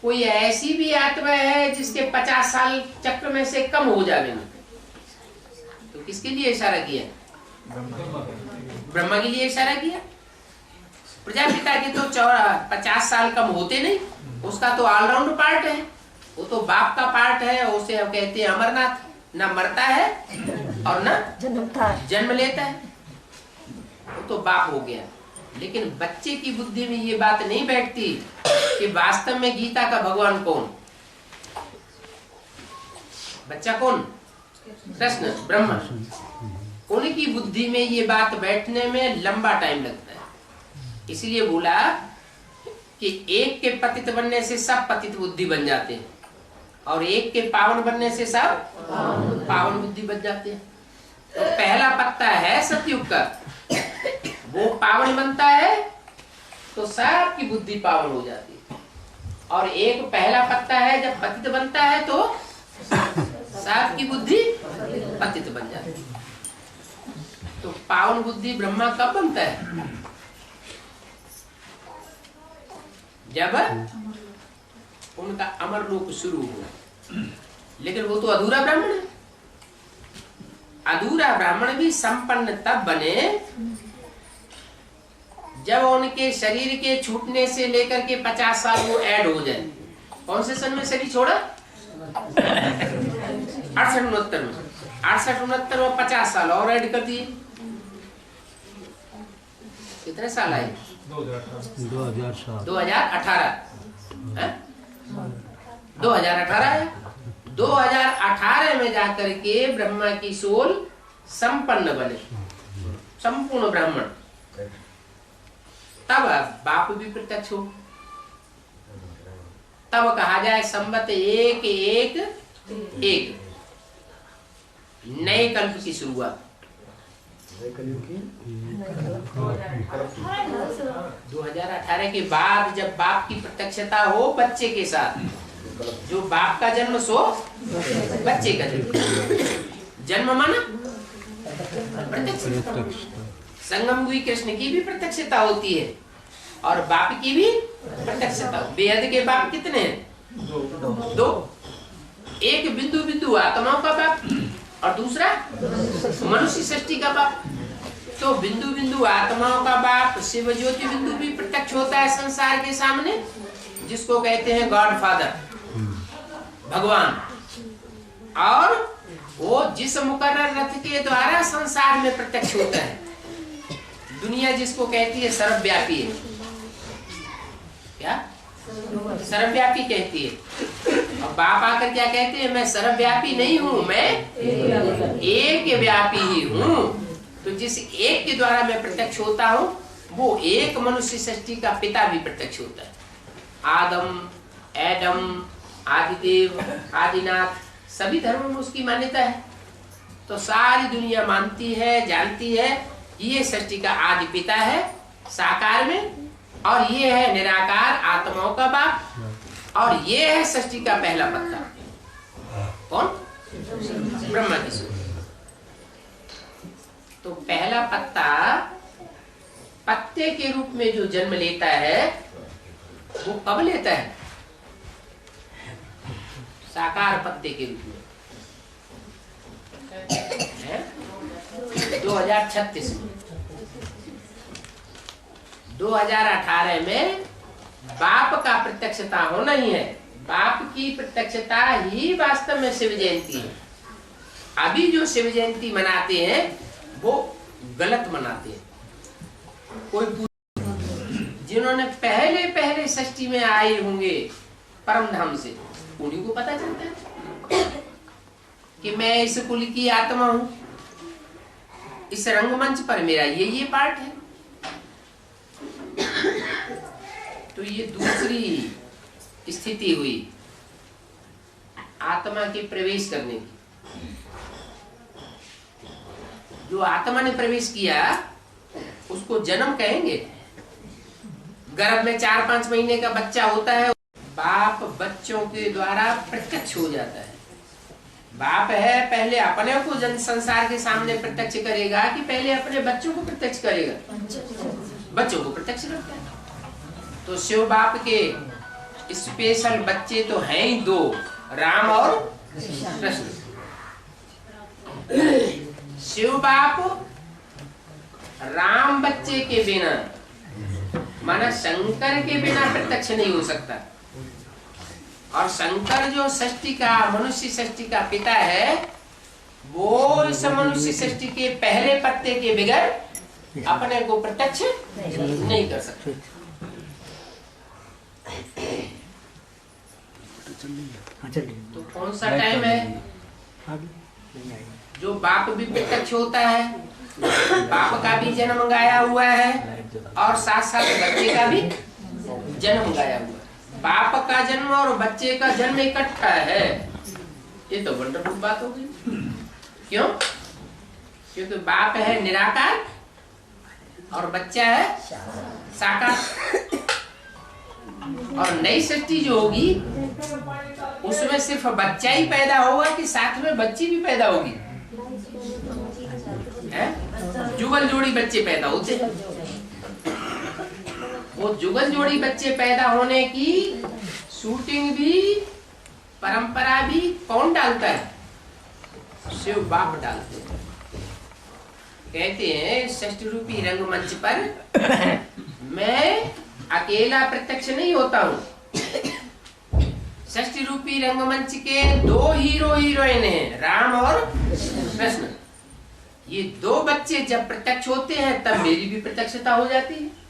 कोई ऐसी भी आत्मा है जिसके 50 साल चक्र में से कम हो जावे ना, तो किसके लिए इशारा किया? ब्रह्मा के लिए इशारा किया। प्रजापिता के तो 50 साल कम होते नहीं, उसका तो ऑलराउंड पार्ट है, वो तो बाप का पार्ट है। उसे हम कहते हैं अमरनाथ, ना मरता है और ना जन्म लेता है, वो तो बाप हो गया। लेकिन बच्चे की बुद्धि में ये बात नहीं बैठती कि वास्तव में गीता का भगवान कौन, बच्चा कौन? कृष्ण, ब्रह्मा। उनकी बुद्धि में ये बात बैठने में लंबा टाइम लगता है। इसलिए बोला कि एक के पतित बनने से सब पतित बुद्धि बन जाते हैं, और एक के पावन बनने से सब पावन बुद्धि बन जाते हैं। तो पहला पत्ता है सतयुग का, वो पावन बनता है तो सबकी बुद्धि पावन हो जाती है। और एक पहला पत्ता है जब पतित बनता है तो सबकी बुद्धि पतित बन जाती है। तो पावन बुद्धि ब्रह्मा कब बनता है? जब उनका अमर लोक शुरू हुआ। लेकिन वो तो अधूरा ब्राह्मण है। अधूरा ब्राह्मण भी संपन्न तब बने जब उनके शरीर के छूटने से लेकर के 50 साल वो ऐड हो जाए। कौन से सन में शरीर छोड़ा? 68-69 में। 68-69 में 50 साल और ऐड कर दिए। कितने साल आए? 2018 है। 2018 में जाकर के ब्रह्मा की सोल संपन्न बने, संपूर्ण ब्राह्मण। तब बाप भी प्रत्यक्ष हो। तब कहा जाए संवत 1-1-1 नए कल्प की शुरुआत। 2018 के बाद जब बाप की प्रत्यक्षता हो बच्चे के साथ, जो बाप का जन्म सो बच्चे का जन्म माना प्रत्यक्षता। संगम हुई कृष्ण की भी प्रत्यक्षता होती है और बाप की भी प्रत्यक्षता। बेहद के बाप कितने हैं? 2। एक बिंदु बिंदु आत्माओं का बाप और दूसरा मनुष्य सृष्टि का बाप। तो बिंदु बिंदु आत्माओं का बाप शिव ज्योति बिंदु भी प्रत्यक्ष होता है संसार के सामने, जिसको कहते हैं गॉड फादर, भगवान। और वो जिस मुकर्रर रथ के द्वारा संसार में प्रत्यक्ष होता है। दुनिया जिसको कहती है सर्वव्यापी है, क्या सर्वव्यापी कहती है। और बाप आकर क्या कहते हैं? मैं सर्वव्यापी नहीं हूं, मैं एक व्यापी ही हूं। तो जिस एक के द्वारा मैं प्रत्यक्ष होता हूं, वो एक मनुष्य सृष्टि का पिता भी प्रत्यक्ष होता है। आदम, एडम, आदिदेव, आदिनाथ, सभी धर्मों में उसकी मान्यता है। तो सारी दुनिया मानती है, जानती है, ये सृष्टि का आदि पिता है साकार में, और ये है निराकार आत्माओं का बाप, और ये है सृष्टि का पहला पत्ता। कौन? ब्रह्मा की सूरत। तो पहला पत्ता पत्ते के रूप में जो जन्म लेता है वो कब लेता है? साकार पत्ते के रूप में 2036 में। 2018 में बाप का प्रत्यक्षता होना ही है। बाप की प्रत्यक्षता ही वास्तव में शिव जयंती है। अभी जो शिव जयंती मनाते हैं वो गलत मनाते हैं। कोई जिन्होंने पहले पहले सृष्टि में आए होंगे परम धाम से, उन्हीं को पता चलता है कि मैं इस कुल की आत्मा हूं, इस रंगमंच पर मेरा ये पार्ट है। तो ये दूसरी स्थिति हुई आत्मा के प्रवेश करने की। जो आत्मा ने प्रवेश किया उसको जन्म कहेंगे। गर्भ में 4-5 महीने का बच्चा होता है, बाप बच्चों के द्वारा प्रत्यक्ष हो जाता है। बाप है, पहले अपने को जन संसार के सामने प्रत्यक्ष करेगा कि पहले अपने बच्चों को प्रत्यक्ष करेगा? बच्चों को प्रत्यक्ष करता है। तो शिव बाप के स्पेशल बच्चे तो हैं ही दो, राम और कृष्ण। शिव बाप राम बच्चे के बिना, माना शंकर के बिना प्रत्यक्ष नहीं हो सकता। और शंकर जो सृष्टि का, मनुष्य सृष्टि का पिता है, वो इस मनुष्य सृष्टि के पहले पत्ते के बगैर अपने को प्रत्यक्ष नहीं कर सकते। तो कौन सा टाइम है जो बाप भी प्रत्यक्ष होता है, बाप का भी जन्म गाया हुआ है और साथ साथ बच्चे का भी जन्म गाया हुआ है। बाप का जन्म और बच्चे का जन्म इकट्ठा है, ये तो वंडरफुल बात हो गई। क्यों? क्योंकि बाप है निराकार और बच्चा है साकार। और नई सृष्टि जो होगी उसमें सिर्फ बच्चा ही पैदा होगा कि साथ में बच्ची भी पैदा होगी? जुगल जोड़ी बच्चे पैदा होते हैं। वो जुगल जोड़ी बच्चे पैदा होने की शूटिंग भी, परंपरा भी कौन डालता है? शिव बाप डालते हैं। कहते हैं षष्ठ रूपी रंगमंच पर मैं अकेला प्रत्यक्ष नहीं होता हूँ। षष्ठ रूपी रंगमंच के दो हीरो हीरोइन हैं, राम और कृष्ण। ये दो बच्चे जब प्रत्यक्ष होते हैं तब मेरी भी प्रत्यक्षता हो जाती है।